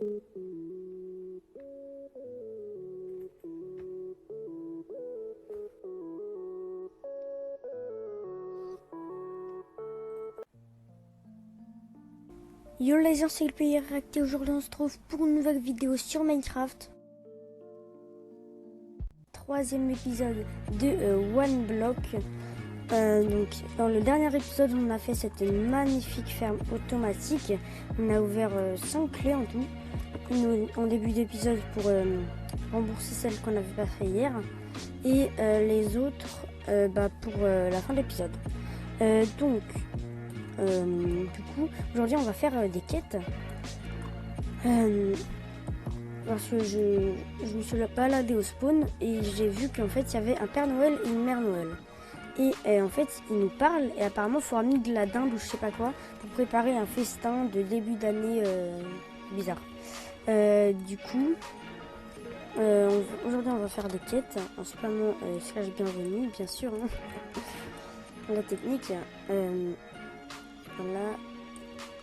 Yo les gens, c'est le player réacté. Aujourd'hui on se trouve pour une nouvelle vidéo sur Minecraft. Troisième épisode de One Block. Donc dans le dernier épisode on a fait cette magnifique ferme automatique. On a ouvert 5 clés en tout. Une en début d'épisode pour rembourser celle qu'on n'avait pas fait hier. Et les autres pour la fin de l'épisode. Du coup, aujourd'hui on va faire des quêtes. Parce que je me suis baladé au spawn et j'ai vu qu'en fait il y avait un Père Noël et une Mère Noël. Et en fait ils nous parlent et apparemment il faut ramener de la dinde ou je sais pas quoi pour préparer un festin de début d'année bizarre. Aujourd'hui on va faire des quêtes en spammant slash bienvenue bien sûr. Hein. La technique. Voilà.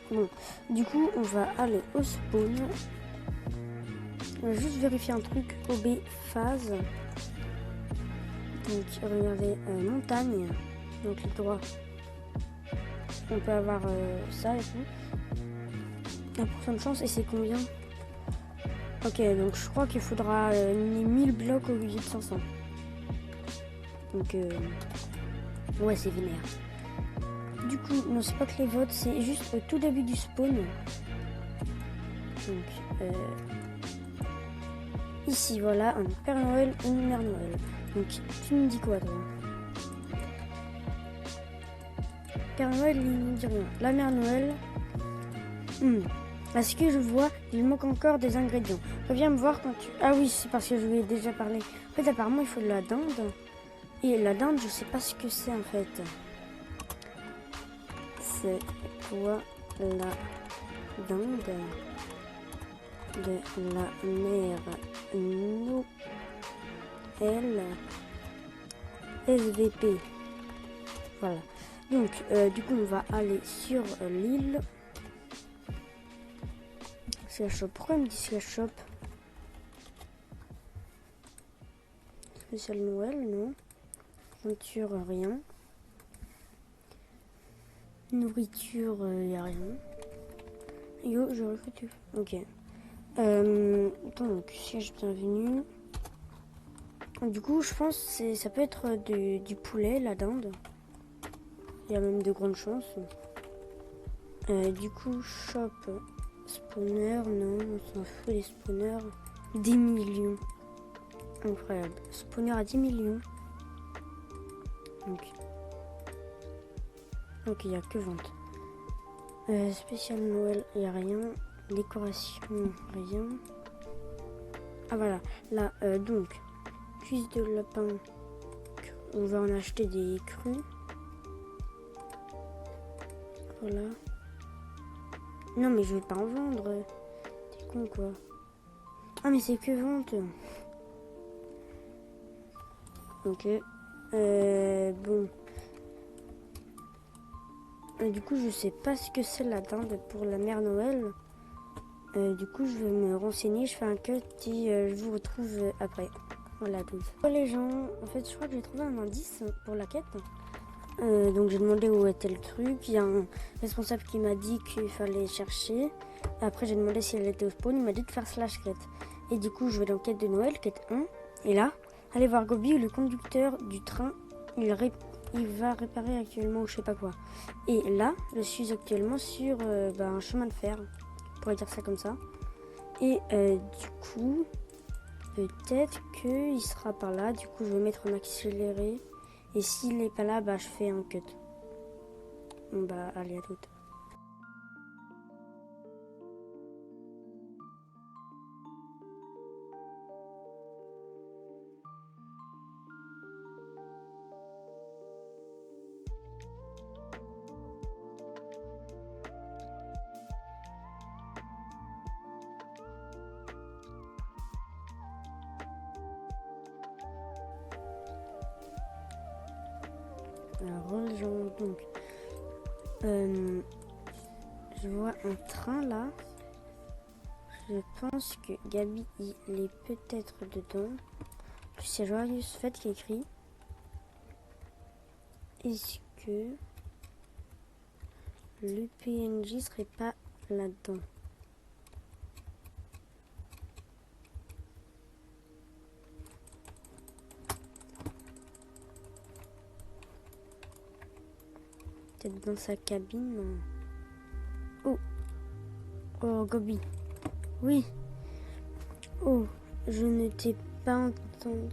Bon, du coup, on va aller au spawn. On va juste vérifier un truc. OB phase. Donc, regardez, montagne. Donc, les droits. On peut avoir ça et tout. 1% de chance. Et c'est combien? Ok, donc je crois qu'il faudra 1000 blocs au lieu de 500. Donc, ouais, c'est vénère. Du coup, non, c'est pas que les votes, c'est juste au tout début du spawn. Donc, ici, voilà, un Père Noël et une Mère Noël. Donc, tu me dis quoi, toi? Père Noël, il ne dit rien. La Mère Noël, à ce que je vois, il manque encore des ingrédients. Reviens me voir quand tu... Ah oui, c'est parce que je lui ai déjà parlé. En fait, apparemment, il faut de la dinde. Et la dinde, je sais pas ce que c'est, en fait. C'est quoi la dinde de la Mère Noël SVP? Voilà. Donc, du coup, on va aller sur l'île. Slash shop. Pourquoi il me dit slash shop? Spécial Noël, non. Peinture, rien. Nourriture, y a rien. Yo, je recrute. Ok. Donc, siège bienvenue. Du coup, je pense que ça peut être du poulet, la dinde. Il y a même de grandes chances. Du coup, shop, spawner, non, on s'en fout des spawners. 10 millions. Incroyable. Spawner à 10 millions. Donc, il n'y a que vente. Spécial Noël, il n'y a rien. Décoration, rien. Ah voilà, là, donc, cuisse de lapin, on va en acheter des crus. Voilà. Non mais je vais pas en vendre. T'es con quoi. Ah mais c'est que vente. Ok. Bon. Du coup je sais pas ce que c'est la dinde pour la Mère Noël. Du coup je vais me renseigner, je fais un cut et je vous retrouve après. Voilà tous. Les gens, en fait je crois que j'ai trouvé un indice pour la quête. Donc j'ai demandé où était le truc. Il y a un responsable qui m'a dit qu'il fallait chercher. Après j'ai demandé si elle était au spawn. Il m'a dit de faire slash quête. Et du coup je vais dans quête de Noël, quête 1. Et là, allez voir Gobi, le conducteur du train. Il va réparer actuellement ou je sais pas quoi. Et là, je suis actuellement sur un chemin de fer. On pourrait dire ça comme ça. Et du coup, peut-être qu'il sera par là. Du coup je vais mettre en accéléré. Et s'il n'est pas là, je fais un cut. Bon allez, à toutes. Alors, donc, je vois un train là. Je pense que Gabi, il est peut-être dedans. En plus, c'est Joyeuse Fête qui écrit. Est-ce que le PNJ serait pas là-dedans? Peut-être dans sa cabine. Oh, oh, Gabi. Oui. Oh, je ne t'ai pas entendu.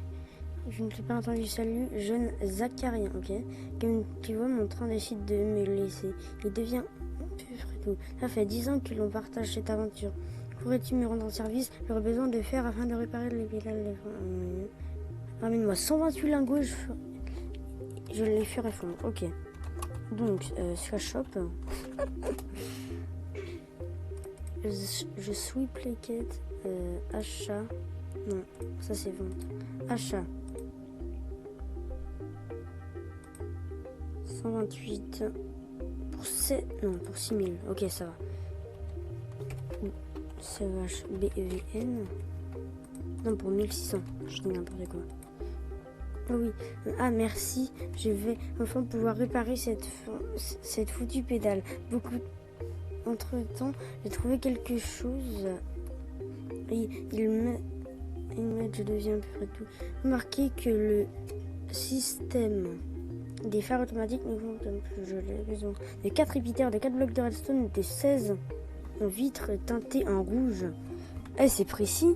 Je ne t'ai pas entendu. Salut, jeune Zacharien, ok. Comme tu vois, mon train décide de me laisser. Il devient plus fréquent. Ça fait 10 ans que l'on partage cette aventure. Pourrais-tu me rendre service? J'aurais besoin de fer afin de réparer les villas. Ramène-moi 128 lingots et je les ferai fondre. Ok. Donc, shop. Je suis plaquette. Achat. Non, ça c'est vente. Achat. 128 pour 7. Non, pour 6000. Ok, ça va. CH BEVN. Non, pour 1600. Je dis n'importe quoi. Oh oui. Ah, merci. Je vais enfin pouvoir réparer cette foutue pédale. Entre-temps, j'ai trouvé quelque chose. Et je deviens plus près de tout. Remarquez que le système des phares automatiques ne fonctionne plus. Je l'ai besoin de 4 épitères, de 4 blocs de redstone, de 16 vitres teintées en rouge. Eh, c'est précis.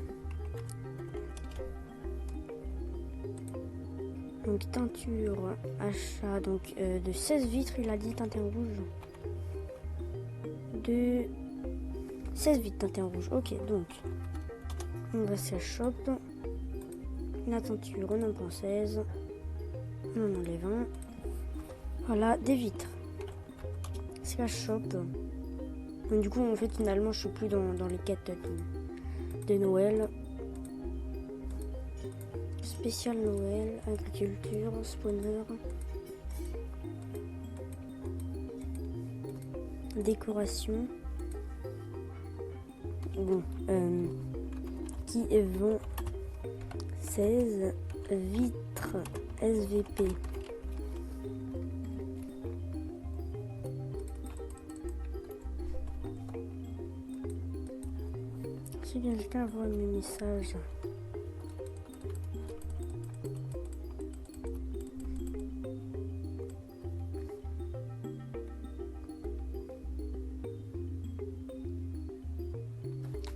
Donc teinture, achat, donc de 16 vitres, il a dit teintées en rouge. De 16 vitres teintées en rouge. Ok, donc on va se shop. La teinture, on en prend 16. On en enlève un. Voilà, des vitres. C'est la shop. Donc, du coup, en fait, finalement, je suis plus dans les quêtes de Noël. Spécial Noël, agriculture, spawner. Décoration. Bon, qui vend 16 vitres SVP. Si quelqu'un voit mes messages.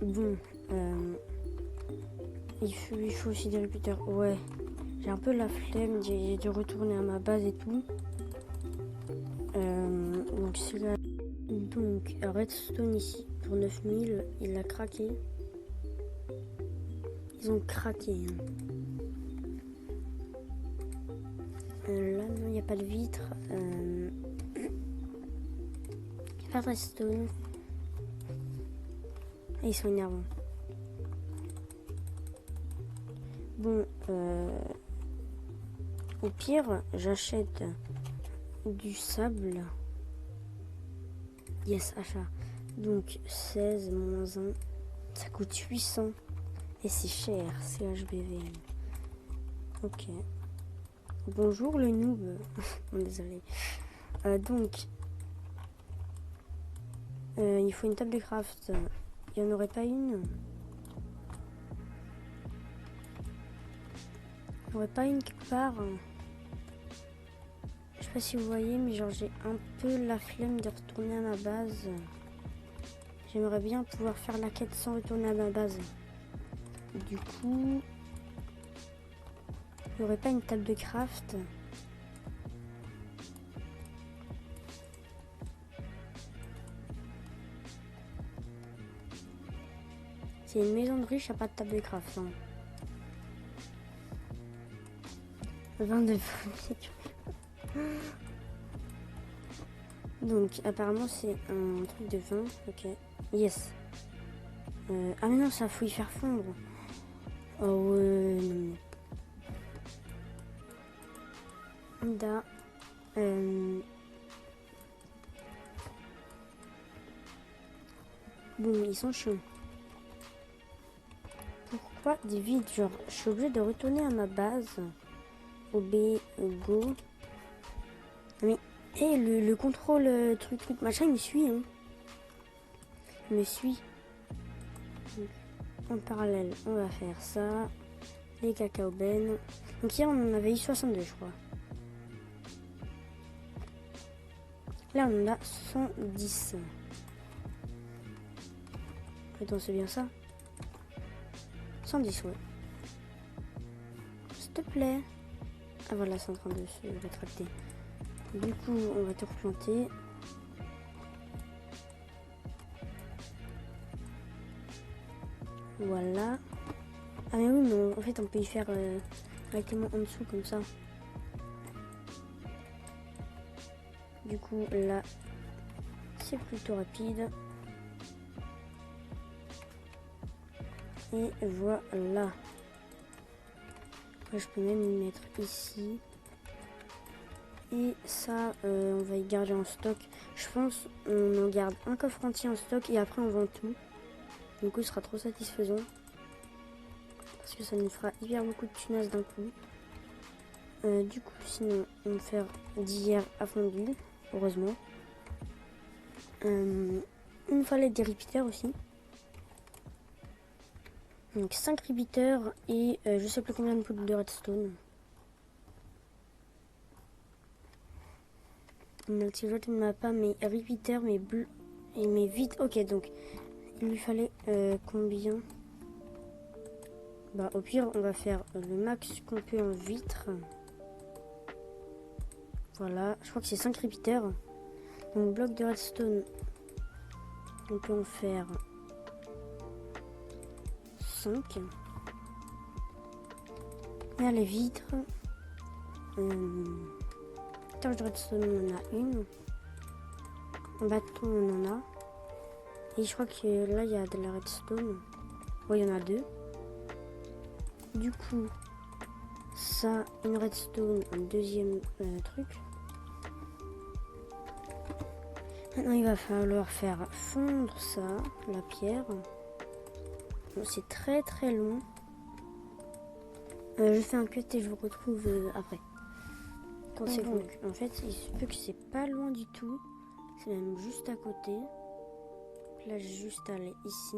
Bon, il faut aussi des répéteurs. Ouais, j'ai un peu la flemme de retourner à ma base et tout. Donc c'est là. Donc Redstone ici pour 9000, il a craqué. Ils ont craqué. Là non, il n'y a pas de vitre. Pas de redstone. Ils sont énervants. Bon, au pire, j'achète du sable. Yes, achat. Donc 16 moins 1, ça coûte 800. Et c'est cher, CHBVM. Ok. Bonjour le noob. Désolé. Donc, il faut une table de craft. Il n'y en aurait pas une? Il n'y aurait pas une quelque part? Je sais pas si vous voyez, mais genre j'ai un peu la flemme de retourner à ma base. J'aimerais bien pouvoir faire la quête sans retourner à ma base. Du coup, il n'y aurait pas une table de craft? C'est une maison de riche, il n'y a pas de table de craft. Hein. 22 Donc apparemment c'est un truc de vin. Ok. Yes. Ah mais non, ça faut y faire fondre. Oh ouais. Da. Bon, ils sont chauds. pas des vides. Genre, je suis obligée de retourner à ma base. OB, go. Mais, hé, le contrôle, truc, machin, il me suit, hein. Il me suit. En parallèle, on va faire ça. Les cacao ben. Donc hier, on en avait eu 62, je crois. Là, on en a 110. Attends, c'est bien ça? 110, ouais. S'il te plaît. Ah voilà, 132, je vais rétracter. Du coup, on va tout replanter. Voilà. Ah mais oui, mais en fait, on peut y faire directement en dessous, comme ça. Du coup, là, c'est plutôt rapide. Et voilà. Je peux même y mettre ici. Et ça, on va y garder en stock. Je pense on en garde un coffre entier en stock et après on vend tout. Du coup, ce sera trop satisfaisant. Parce que ça nous fera hyper beaucoup de tunas d'un coup. Du coup, sinon, on va faire d'hier à fondu. Heureusement. Une palette des repeaters aussi. Donc 5 repeaters et je sais plus combien de poudres de redstone. Multivote ne m'a pas mes repeaters, mes bleus et mes vides. Ok, donc il lui fallait combien? Bah au pire on va faire le max qu'on peut en vitre. Voilà, je crois que c'est 5 repeaters. Donc bloc de redstone, on peut en faire 5. Là les vitres. Torche de redstone on en a une. En bâton on en a. Et je crois que là il y a de la redstone. Oui, il y en a 2. Du coup, ça, une redstone, un deuxième truc. Maintenant, il va falloir faire fondre ça, la pierre. Bon, c'est très très long. Je fais un cut et je vous retrouve après. Quand c'est bon. En fait, il se peut que c'est pas loin du tout. C'est même juste à côté. Là, j'ai juste à aller ici.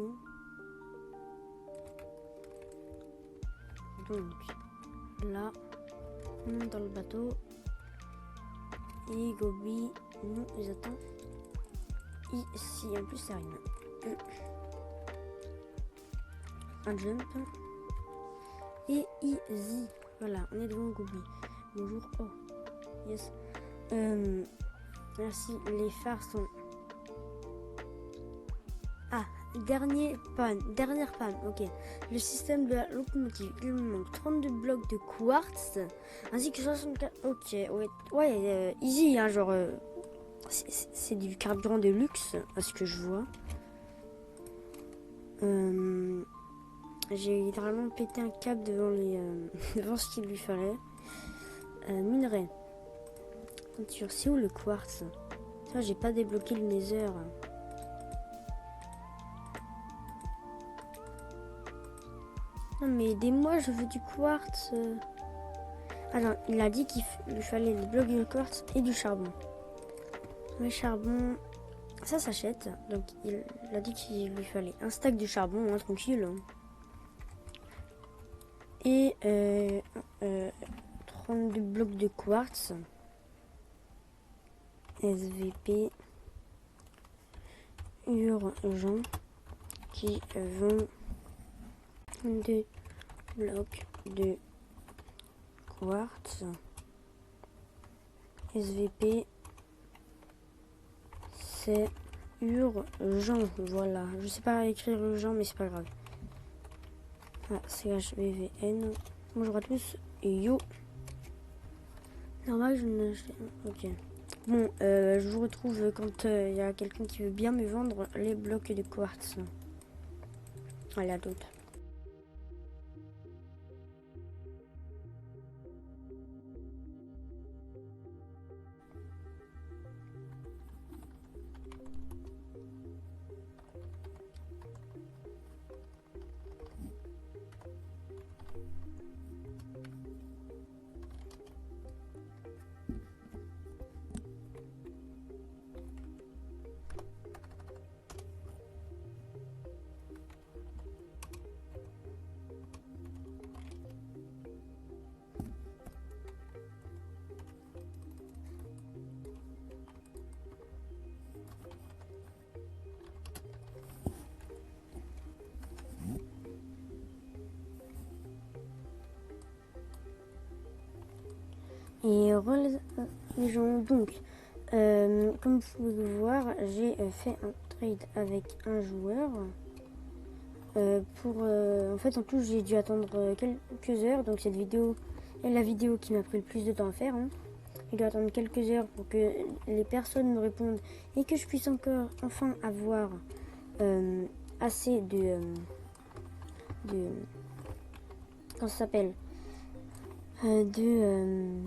Donc, là, on monte dans le bateau. Et Gobi nous attend ici. En plus, ça rime. Un jump. Et easy. Voilà, on est devant Gobi. Bonjour. Oh, yes. Merci. Les phares sont... Ah, dernière panne, ok. Le système de la locomotive, il me manque 32 blocs de quartz, ainsi que 64... Ok, ouais, easy, hein, genre... c'est du carburant de luxe, à ce que je vois. J'ai littéralement pété un câble devant, devant ce qu'il lui fallait. Minerai. C'est où le quartz? Ça, j'ai pas débloqué le nether. Non mais aidez-moi, je veux du quartz. Alors, il a dit qu'il lui fallait des blocs de quartz et du charbon. Le charbon, ça s'achète. Donc, il a dit qu'il lui fallait un stack de charbon, hein, tranquille. Et 32 blocs de quartz. SVP. Urgent. Qui vont 2 blocs de quartz. SVP. C'est urgent. Voilà. Je sais pas écrire urgent, mais c'est pas grave. Ah, CHVVN. Bonjour à tous. Yo. Normal, je ne... Ok. Bon, je vous retrouve quand il y a quelqu'un qui veut bien me vendre les blocs de quartz. Allez, à d'autres. Et les gens, donc, comme vous pouvez le voir, j'ai fait un trade avec un joueur. En fait, en tout, j'ai dû attendre quelques heures. Donc, cette vidéo est la vidéo qui m'a pris le plus de temps à faire. Hein. J'ai dû attendre quelques heures pour que les personnes me répondent et que je puisse encore, enfin, avoir assez comment ça s'appelle de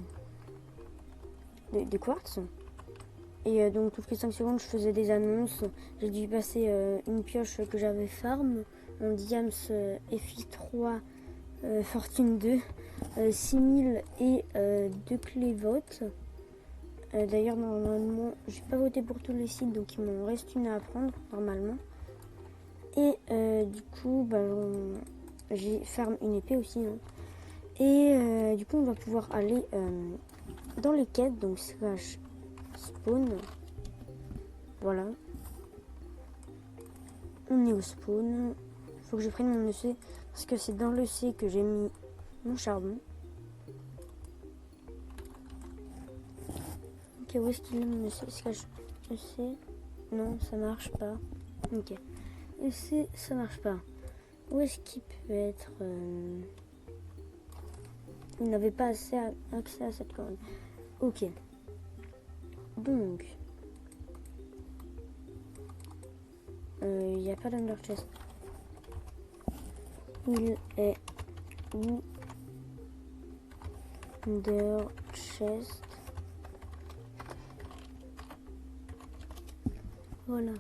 quartz. Et donc toutes les 5 secondes je faisais des annonces. J'ai dû passer une pioche que j'avais farm en Diams FI3 Fortune 2 6000 et 2 clés vote. D'ailleurs normalement j'ai pas voté pour tous les sites, donc il m'en reste une à apprendre normalement. Et du coup j'ai farm une épée aussi. Hein. Et du coup on va pouvoir aller dans les quêtes, donc slash spawn. Voilà. On est au spawn. Faut que je prenne mon EC parce que c'est dans l'EC que j'ai mis mon charbon. Ok, où est-ce qu'il est mon EC? Slash EC. Non, ça marche pas. Ok. EC, ça marche pas. Où est-ce qu'il peut être Il n'avait pas assez accès à cette commande. Ok. Donc. Il n'y a pas d'under chest. Il est où? Under chest. Voilà.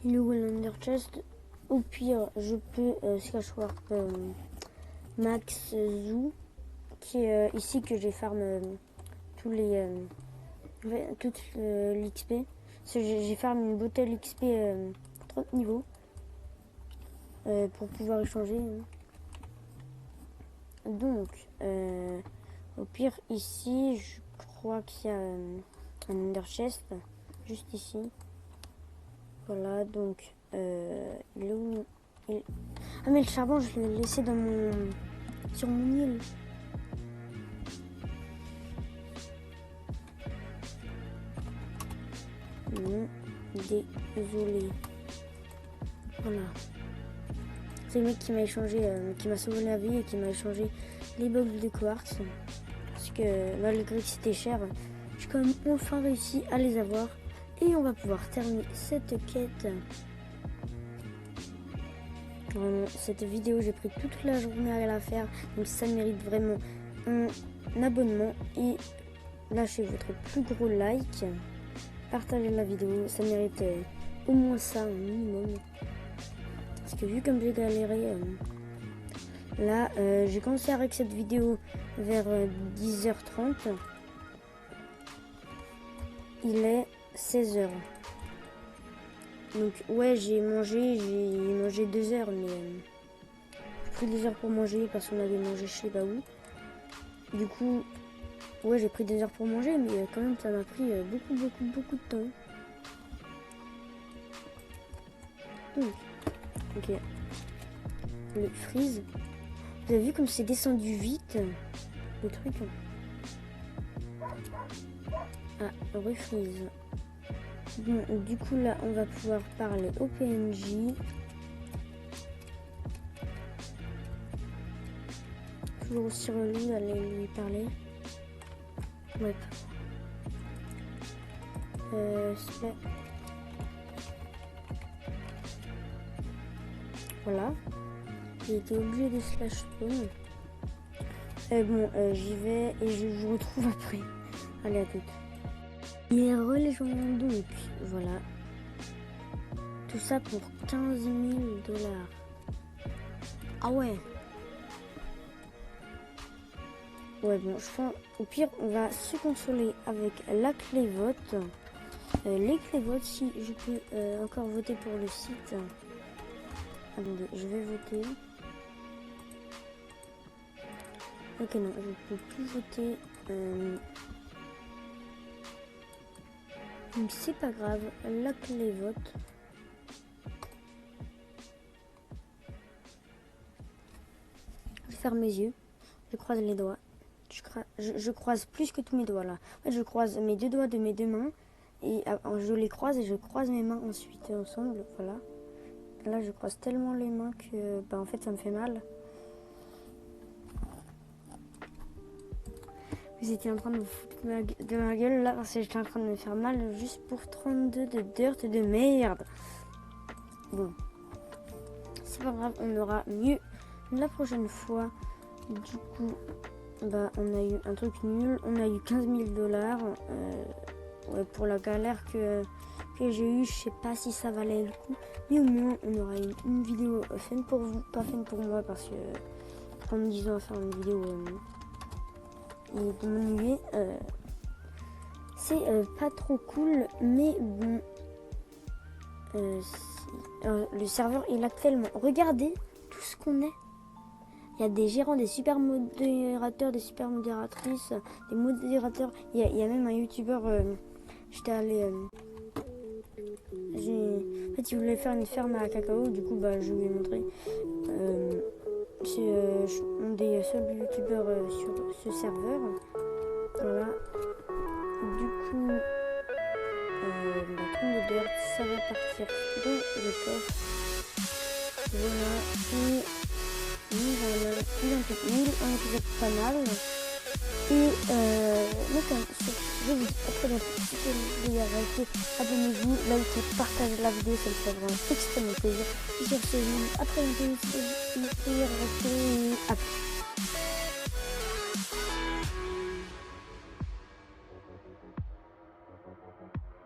Il est où l'under chest? Au pire, je peux slash warp Max Zoo, qui est ici que j'ai farm tous les toute l'XP. J'ai farm une bouteille XP 30 niveaux pour pouvoir échanger. Hein. Donc, au pire, ici, je crois qu'il y a un under chest, juste ici. Voilà, donc, il est où Ah, mais le charbon, je l'ai laissé sur mon île. Non, désolé. Voilà. C'est le mec qui m'a échangé, qui m'a sauvé la vie et qui m'a échangé les blocs de quartz. Parce que malgré que c'était cher, j'ai quand même enfin réussi à les avoir. Et on va pouvoir terminer cette quête. Vraiment, cette vidéo, j'ai pris toute la journée à la faire. Donc ça mérite vraiment un abonnement. Et lâchez votre plus gros like. Partagez la vidéo. Ça mérite au moins ça, un minimum. Parce que vu comme j'ai galéré, là, j'ai commencé avec cette vidéo vers 10h30. Il est 16h. Donc ouais, j'ai mangé 2 heures, mais j'ai pris 2 heures pour manger parce qu'on avait mangé je sais pas où. Du coup, ouais, j'ai pris 2 heures pour manger, mais quand même ça m'a pris beaucoup de temps. Donc, ok. Le freeze. Vous avez vu comme c'est descendu vite le truc. Ah, refreeze. Bon, du coup là on va pouvoir parler au PNJ. Toujours aussi relou d'aller lui parler. Ouais. Voilà. J'ai été obligé de slash spawn. J'y vais et je vous retrouve après. Allez, à toutes. Et les gens, donc, voilà. Tout ça pour 15 000 $. Ah ouais. Ouais, bon, je pense, au pire, on va se consoler avec la clé vote. Les clés vote, si je peux encore voter pour le site. Attendez, je vais voter. Ok, non, je ne peux plus voter. Donc c'est pas grave, la clé vote. Je ferme mes yeux, je croise les doigts. je croise plus que tous mes doigts là. En fait, je croise mes deux doigts de mes deux mains et je les croise et je croise mes mains ensuite ensemble. Voilà. Là, je croise tellement les mains que bah, en fait, ça me fait mal. Vous étiez en train de vous foutre de ma gueule là parce que j'étais en train de me faire mal juste pour 32 de dirt de merde. Bon, c'est pas grave, on aura mieux la prochaine fois. Du coup, bah, on a eu un truc nul. On a eu 15 000 $. Ouais, pour la galère que j'ai eue, je sais pas si ça valait le coup. Mais au moins, on aura eu une vidéo fun pour vous, pas fun pour moi parce que prendre 10 ans à faire une vidéo et de m'ennuyer, c'est pas trop cool. Mais bon, le serveur il est actuellement. Regardez tout ce qu'on est. Il y a des gérants, des super modérateurs, des super modératrices, des modérateurs. Il y a même un youtubeur. J'étais allé. En fait, il voulait faire une ferme à cacao. Du coup, bah, je lui ai montré. C'est un des seuls youtubeurs sur ce serveur. Voilà. Du coup, la trompe de dirt, ça va partir dans le coffre. Voilà. Et un épisode pas mal. Et donc, je vous dis à très bientôt. Si vous voulez arrêter, abonnez-vous, likez, partagez la vidéo, ça me fait vraiment extrêmement plaisir. Et sur ce, je vous dis à très bientôt. Si vous voulez rester, à plus.